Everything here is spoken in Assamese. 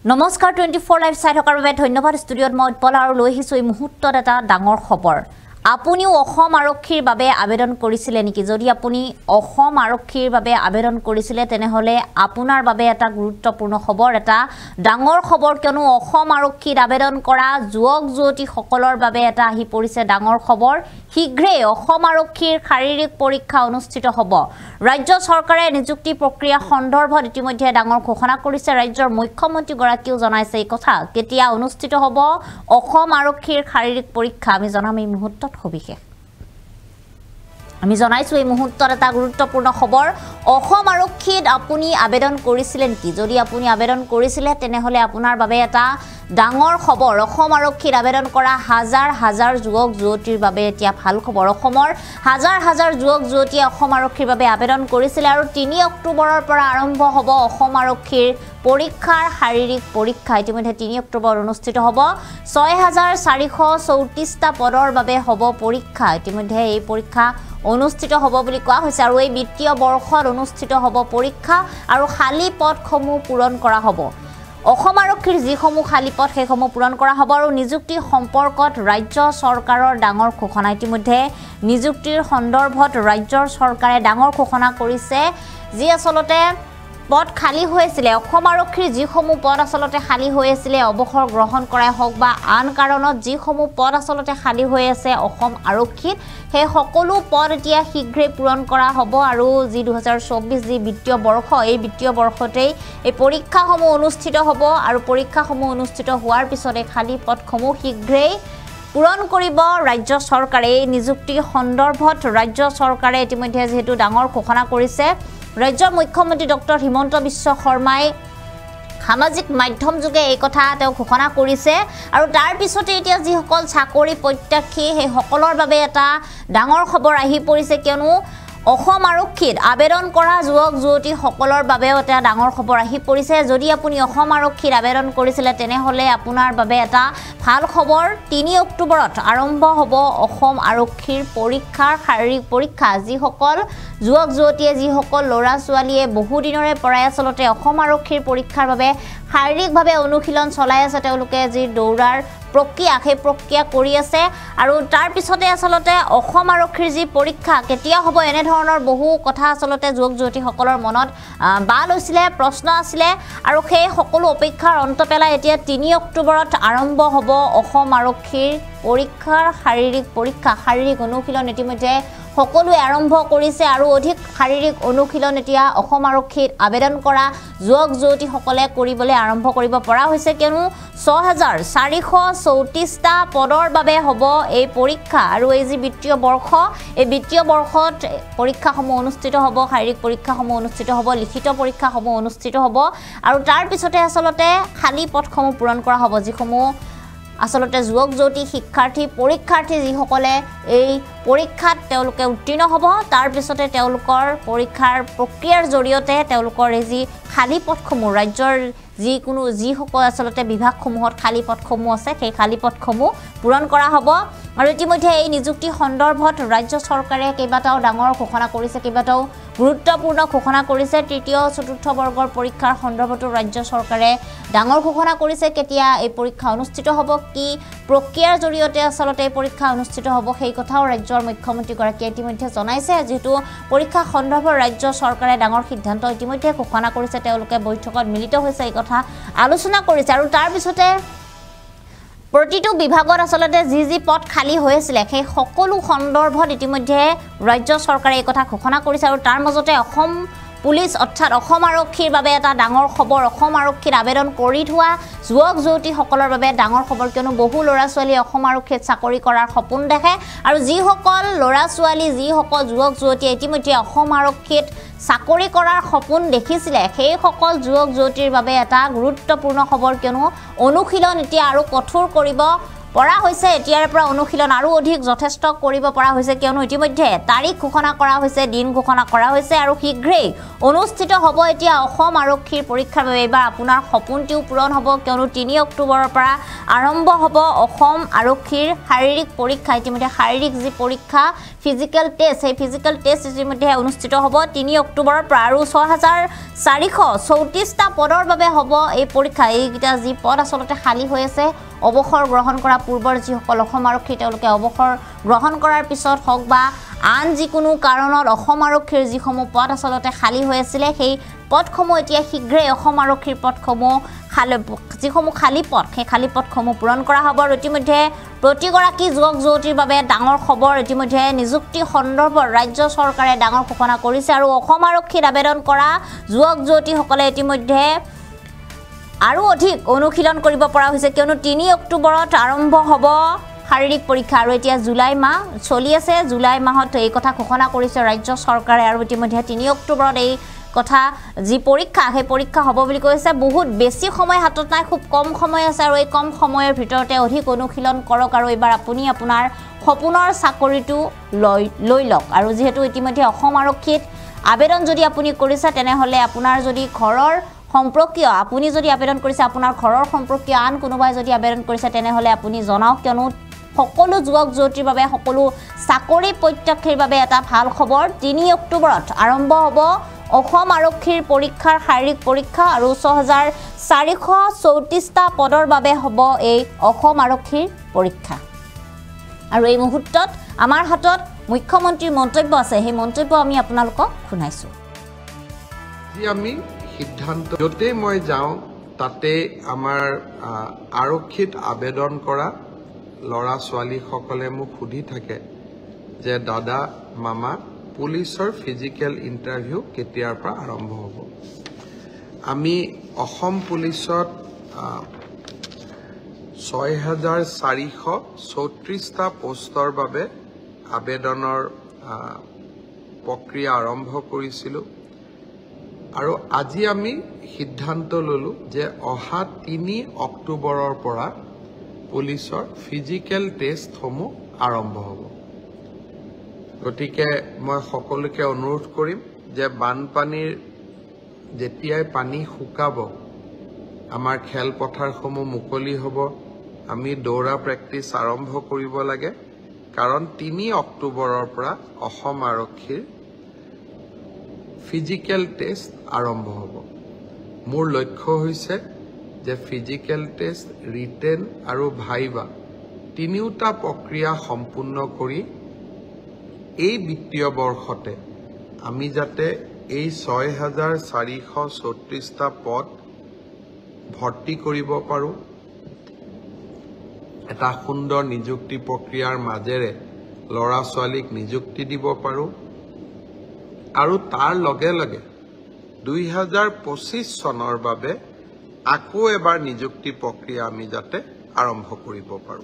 নমস্কাৰ 24 লাইভ চাই থকাৰ বাবে ধন্যবাদ ষ্টুডিঅ'ত মই উৎপল আৰু লৈ আহিছোঁ এই মুহূৰ্তত এটা ডাঙৰ খবৰ আপুনিও অসম আৰক্ষীৰ বাবে আবেদন কৰিছিলে নেকি যদি আপুনি অসম আৰক্ষীৰ বাবে আবেদন কৰিছিলে তেনেহলে আপোনাৰ বাবে এটা গুৰুত্বপূৰ্ণ খবৰ এটা ডাঙৰ খবৰ কিয়নো অসম আৰক্ষীত আবেদন কৰা যুৱক যুৱতী সকলৰ বাবে এটা আহি পৰিছে ডাঙৰ খবৰ শীঘ্ৰে অসম আৰক্ষীৰ শাৰীৰিক পৰীক্ষা অনুষ্ঠিত হ'ব ৰাজ্য চৰকাৰে নিযুক্তি প্ৰক্ৰিয়া সন্দৰ্ভত ইতিমধ্যে ডাঙৰ ঘোষণা কৰিছে ৰাজ্যৰ মুখ্যমন্ত্ৰী গৰাকীও জনাইছে এই কথা কেতিয়া অনুষ্ঠিত হ'ব অসম আৰক্ষীৰ শাৰীৰিক পৰীক্ষা আমি জনাম এই মুহূৰ্তত সবিশেষ আমি জনাইছো এই মুহূৰ্তত এটা গুৰুত্বপূৰ্ণ খবৰ অসম আৰক্ষীত আপুনি আবেদন কৰিছিলে নেকি যদি আপুনি আবেদন কৰিছিলে তেনেহলে আপোনাৰ বাবে এটা ডাঙৰ খবৰ অসম আৰক্ষীত আবেদন কৰা হাজাৰ হাজাৰ যুৱক যুৱতীৰ বাবে এতিয়া ভাল খবৰ অসমৰ হাজাৰ হাজাৰ যুৱক যুৱতীয়ে অসম আৰক্ষীৰ বাবে আবেদন কৰিছিল আৰু 3 অক্টোবৰৰ পৰা আৰম্ভ হ'ব অসম আৰক্ষীৰ পৰীক্ষাৰ শাৰীৰিক পৰীক্ষা ইতিমধ্যে 3 অক্টোবৰ অনুষ্ঠিত হ'ব 6434টা পদৰ বাবে হ'ব পৰীক্ষা ইতিমধ্যে এই পৰীক্ষা অনুষ্ঠিত হ'ব বুলি কোৱা হৈছে আৰু এই বিত্তীয় বৰ্ষত অনুষ্ঠিত হ'ব পৰীক্ষা আৰু খালী পদসমূহ পূৰণ কৰা হ'ব অসম আৰক্ষীৰ যিসমূহ খালী পদ সেইসমূহ পূৰণ কৰা হ'ব আৰু নিযুক্তি সম্পৰ্কত ৰাজ্য চৰকাৰৰ ডাঙৰ ঘোষণা ইতিমধ্যে নিযুক্তিৰ সন্দৰ্ভত ৰাজ্যৰ চৰকাৰে ডাঙৰ ঘোষণা কৰিছে যি আসলতে পদ খালী হৈছিল অসম আৰক্ষীৰ যিসমূহ পদ আসলতে খালী হৈ আছিল অৱসৰ গ্ৰহণ কৰাই হওক বা আন কাৰণত যিসমূহ পদ আসলতে খালী হৈ আছে অসম আৰক্ষীত সেই সকলো পদ এতিয়া শীঘ্ৰে পূৰণ কৰা হ'ব আৰু যি 2024 যি বিত্তীয় বৰ্ষ এই বিত্তীয় বৰ্ষতেই এই পৰীক্ষাসমূহ অনুষ্ঠিত হ'ব আৰু পৰীক্ষাসমূহ অনুষ্ঠিত হোৱাৰ পিছতে খালী পদসমূহ শীঘ্ৰেই পূৰণ কৰিব ৰাজ্য চৰকাৰে এই নিযুক্তি সন্দৰ্ভত ৰাজ্য চৰকাৰে ইতিমধ্যে যেহেতু ডাঙৰ ঘোষণা কৰিছে ৰাজ্যৰ মুখ্যমন্ত্ৰী ডক্টৰ হিমন্ত বিশ্ব শৰ্মাই সামাজিক মাধ্যম যোগে এই কথা তেওঁ ঘোষণা কৰিছে আৰু তাৰ পিছতে এতিয়া যিসকল চাকৰি প্ৰত্যাশী সেই সকলৰ বাবে এটা ডাঙৰ খবৰ আহি পৰিছে কিয়নো অসম আৰক্ষীত আবেদন কৰা যুৱক যুৱতী সকলৰ বাবেও এটা ডাঙৰ খবৰ আহি পৰিছে যদি আপুনি অসম আৰক্ষীত আবেদন কৰিছিলে তেনেহলে আপোনাৰ বাবে এটা ভাল খবৰ 3 অক্টোবৰত আৰম্ভ হ'ব অসম আৰক্ষীৰ পৰীক্ষাৰ শাৰীৰিক পৰীক্ষা যিসকল যুৱক যুৱতীয়ে যিসকল ল'ৰা ছোৱালীয়ে বহু দিনৰে পৰাই আসলতে অসম আৰক্ষীৰ পৰীক্ষাৰ বাবে শাৰীৰিকভাৱে অনুশীলন চলাই আছে তেওঁলোকে যি দৌৰাৰ প্ৰক্ৰিয়া সেই প্ৰক্ৰিয়া কৰি আছে আৰু তাৰ পিছতে আসলতে অসম আৰক্ষীৰ যি পৰীক্ষা কেতিয়া হ'ব এনে ধৰণৰ বহু কথা আসলতে যুৱক যুৱতীসকলৰ মনত বাল হৈছিলে প্ৰশ্ন আছিলে আৰু সেই সকলো অপেক্ষাৰ অন্ত পেলাই এতিয়া 3 অক্টোবৰত আৰম্ভ হ'ব অসম আৰক্ষীৰ পৰীক্ষাৰ শাৰীৰিক পৰীক্ষা শাৰীৰিক অনুশীলন ইতিমধ্যে সকলোৱে আৰম্ভ কৰিছে আৰু অধিক শাৰীৰিক অনুশীলন এতিয়া অসম আৰক্ষীত আবেদন কৰা যুৱক যুৱতীসকলে কৰিবলৈ আৰম্ভ কৰিব পৰা হৈছে কিয়নো 6434টা পদৰ বাবে হ'ব এই পৰীক্ষা আৰু এই যি বিত্তীয় বৰ্ষ এই বিত্তীয় বৰ্ষত পৰীক্ষাসমূহ অনুষ্ঠিত হ'ব শাৰীৰিক পৰীক্ষাসমূহ অনুষ্ঠিত হ'ব লিখিত পৰীক্ষাসমূহ অনুষ্ঠিত হ'ব আৰু তাৰ পিছতে আসলতে খালী পদসমূহ পূৰণ কৰা হ'ব যিসমূহ আসলতে যুৱক যুৱতী শিক্ষাৰ্থী পৰীক্ষাৰ্থী যিসকলে এই পৰীক্ষাত তেওঁলোকে উত্তীৰ্ণ হ'ব তাৰ পিছতে তেওঁলোকৰ পৰীক্ষাৰ প্ৰক্ৰিয়াৰ জৰিয়তে তেওঁলোকৰ এই যি খালী পদসমূহ ৰাজ্যৰ যিকোনো যিসকল আসলতে বিভাগসমূহত খালী পদসমূহ আছে সেই খালী পদসমূহ পূৰণ কৰা হ'ব আৰু ইতিমধ্যে এই নিযুক্তি সন্দৰ্ভত ৰাজ্য চৰকাৰে কেইবাটাও ডাঙৰ ঘোষণা কৰিছে কেইবাটাও গুৰুত্বপূৰ্ণ ঘোষণা কৰিছে তৃতীয় চতুৰ্থ বৰ্গৰ পৰীক্ষাৰ সন্দৰ্ভতো ৰাজ্য চৰকাৰে ডাঙৰ ঘোষণা কৰিছে কেতিয়া এই পৰীক্ষা অনুষ্ঠিত হ'ব কি প্ৰক্ৰিয়াৰ জৰিয়তে আসলতে এই পৰীক্ষা অনুষ্ঠিত হ'ব সেই কথাও ৰাজ্যৰ মুখ্যমন্ত্ৰী গৰাকীয়ে ইতিমধ্যে জনাইছে যেহেতু পৰীক্ষা সন্দৰ্ভত ৰাজ্য চৰকাৰে ডাঙৰ সিদ্ধান্ত ইতিমধ্যে ঘোষণা কৰিছে তেওঁলোকে বৈঠকত মিলিত হৈছে এই কথা আলোচনা কৰিছে আৰু তাৰ পিছতে প্ৰতিটো বিভাগত আসলতে যি পদ খালী হৈ আছিল সেই সকলো সন্দৰ্ভত ইতিমধ্যে ৰাজ্য চৰকাৰে এই কথা ঘোষণা কৰিছে আৰু তাৰ মাজতে অসম পুলিচ অৰ্থাৎ অসম আৰক্ষীৰ বাবে এটা ডাঙৰ খবৰ অসম আৰক্ষীত আবেদন কৰি থোৱা যুৱক যুৱতীসকলৰ বাবে ডাঙৰ খবৰ কিয়নো বহু ল'ৰা ছোৱালী অসম আৰক্ষীত চাকৰি কৰাৰ সপোন দেখে আৰু যিসকল ল'ৰা ছোৱালী যিসকল যুৱক যুৱতীয়ে ইতিমধ্যে অসম আৰক্ষীত চাকৰি কৰাৰ সপোন দেখিছিলে সেই সকল যুৱক যুৱতীৰ বাবে এটা গুৰুত্বপূৰ্ণ খবৰ কিয়নো অনুশীলন এতিয়া আৰু কঠোৰ কৰিব পৰা হৈছে এতিয়াৰ পৰা অনুশীলন আৰু অধিক যথেষ্ট কৰিব পৰা হৈছে কিয়নো ইতিমধ্যে তাৰিখ ঘোষণা কৰা হৈছে দিন ঘোষণা কৰা হৈছে আৰু শীঘ্ৰেই অনুষ্ঠিত হ'ব এতিয়া অসম আৰক্ষীৰ পৰীক্ষাৰ বাবে এবাৰ আপোনাৰ সপোনটিও পূৰণ হ'ব কিয়নো 3 অক্টোবৰৰ পৰা আৰম্ভ হ'ব অসম আৰক্ষীৰ শাৰীৰিক পৰীক্ষা ইতিমধ্যে শাৰীৰিক যি পৰীক্ষা ফিজিক্যাল টেষ্ট সেই ফিজিক্যাল টেষ্ট ইতিমধ্যে অনুষ্ঠিত হ'ব 3 অক্টোবৰৰ পৰা আৰু 6434টা পদৰ বাবে হ'ব এই পৰীক্ষা এইকেইটা যি পদ আচলতে খালী হৈ আছে অৱসৰ গ্ৰহণ কৰা পূৰ্বৰ যিসকল অসম আৰক্ষী তেওঁলোকে অৱসৰ গ্ৰহণ কৰাৰ পিছত হওক বা আন যিকোনো কাৰণত অসম আৰক্ষীৰ যিসমূহ পদ আচলতে খালী হৈ আছিলে সেই পদসমূহ এতিয়া শীঘ্ৰেই অসম আৰক্ষীৰ পদসমূহ যিসমূহ খালী পদ সেই খালী পদসমূহ পূৰণ কৰা হ'ব আৰু ইতিমধ্যে প্ৰতিগৰাকী যুৱক যুৱতীৰ বাবে ডাঙৰ খবৰ ইতিমধ্যে নিযুক্তি সন্দৰ্ভত ৰাজ্য চৰকাৰে ডাঙৰ ঘোষণা কৰিছে আৰু অসম আৰক্ষীত আবেদন কৰা যুৱক যুৱতীসকলে ইতিমধ্যে আৰু অধিক অনুশীলন কৰিব পৰা হৈছে কিয়নো 3 অক্টোবৰত আৰম্ভ হ'ব শাৰীৰিক পৰীক্ষা আৰু এতিয়া জুলাই মাহ চলি আছে জুলাই মাহত এই কথা ঘোষণা কৰিছে ৰাজ্য চৰকাৰে আৰু ইতিমধ্যে 3 অক্টোবৰত এই কথা যি পৰীক্ষা সেই পৰীক্ষা হ'ব বুলি কৈছে বহুত বেছি সময় হাতত নাই খুব কম সময় আছে আৰু এই কম সময়ৰ ভিতৰতে অধিক অনুশীলন কৰক আৰু এবাৰ আপুনি আপোনাৰ সপোনৰ চাকৰিটো লৈ লওক আৰু যেহেতু ইতিমধ্যে অসম আৰক্ষীত আবেদন যদি আপুনি কৰিছে তেনেহ'লে আপোনাৰ যদি ঘৰৰ সম্পৰ্কীয় আপুনি যদি আবেদন কৰিছে আপোনাৰ ঘৰৰ সম্পৰ্কীয় আন কোনোবাই যদি আবেদন কৰিছে তেনেহ'লে আপুনি জনাওক কিয়নো সকলো যুৱক যুৱতীৰ বাবে সকলো চাকৰি প্ৰত্যাশীৰ বাবে এটা ভাল খবৰ 3 অক্টোবৰত আৰম্ভ হ'ব অসম আৰক্ষীৰ পৰীক্ষাৰ শাৰীৰিক পৰীক্ষা আৰু 6434টা পদৰ বাবে হ'ব এই অসম আৰক্ষীৰ পৰীক্ষা আৰু এই মুহূৰ্তত আমাৰ হাতত মুখ্যমন্ত্ৰীৰ মন্তব্য আছে সেই মন্তব্য আমি আপোনালোকক শুনাইছো আমি সিদ্ধান্ত যতে মই যাওঁ তাতে আমাৰ আৰক্ষীত আবেদন কৰা লৰা ছোৱালী সকলে মোক সুধি থাকে যে দাদা মামা পুলিচৰ ফিজিক্যাল ইন্টাৰভিউ কেতিয়াৰ পৰা আৰম্ভ হ'ব আমি অসম পুলিচত 6434টা পোষ্টৰ বাবে আবেদনৰ প্ৰক্ৰিয়া আৰম্ভ কৰিছিলোঁ আৰু আজি আমি সিদ্ধান্ত ললো যে অহা 3 অক্টোবৰৰ পৰা পুলিচৰ ফিজিক্যাল টেষ্টসমূহ আৰম্ভ হ'ব গতিকে মই সকলোকে অনুৰোধ কৰিম যে বানপানীৰ যেতিয়াই পানী শুকাব আমাৰ খেলপথাৰসমূহ মুকলি হ'ব আমি দৌৰা প্ৰেক্টিছ আৰম্ভ কৰিব লাগে কাৰণ 3 অক্টোবৰৰ পৰা অসম আৰক্ষীৰ ফিজিক্যাল টেষ্ট আৰম্ভ হ'ব মোৰ লক্ষ্য হৈছে যে ফিজিক্যাল টেষ্ট ৰিটেন আৰু ভাইবা তিনিওটা প্ৰক্ৰিয়া সম্পূৰ্ণ কৰি এই বিত্তীয় বৰ্ষতে আমি যাতে এই 6434টা পদ ভৰ্তি কৰিব পাৰো এটা সুন্দৰ নিযুক্তি প্ৰক্ৰিয়াৰ মাজেৰে লৰা ছোৱালীক নিযুক্তি দিব পাৰো আৰু তাৰ লগে লগে 2025 চনৰ বাবে আকৌ এবাৰ নিযুক্তি প্ৰক্ৰিয়া আমি যাতে আৰম্ভ কৰিব পাৰো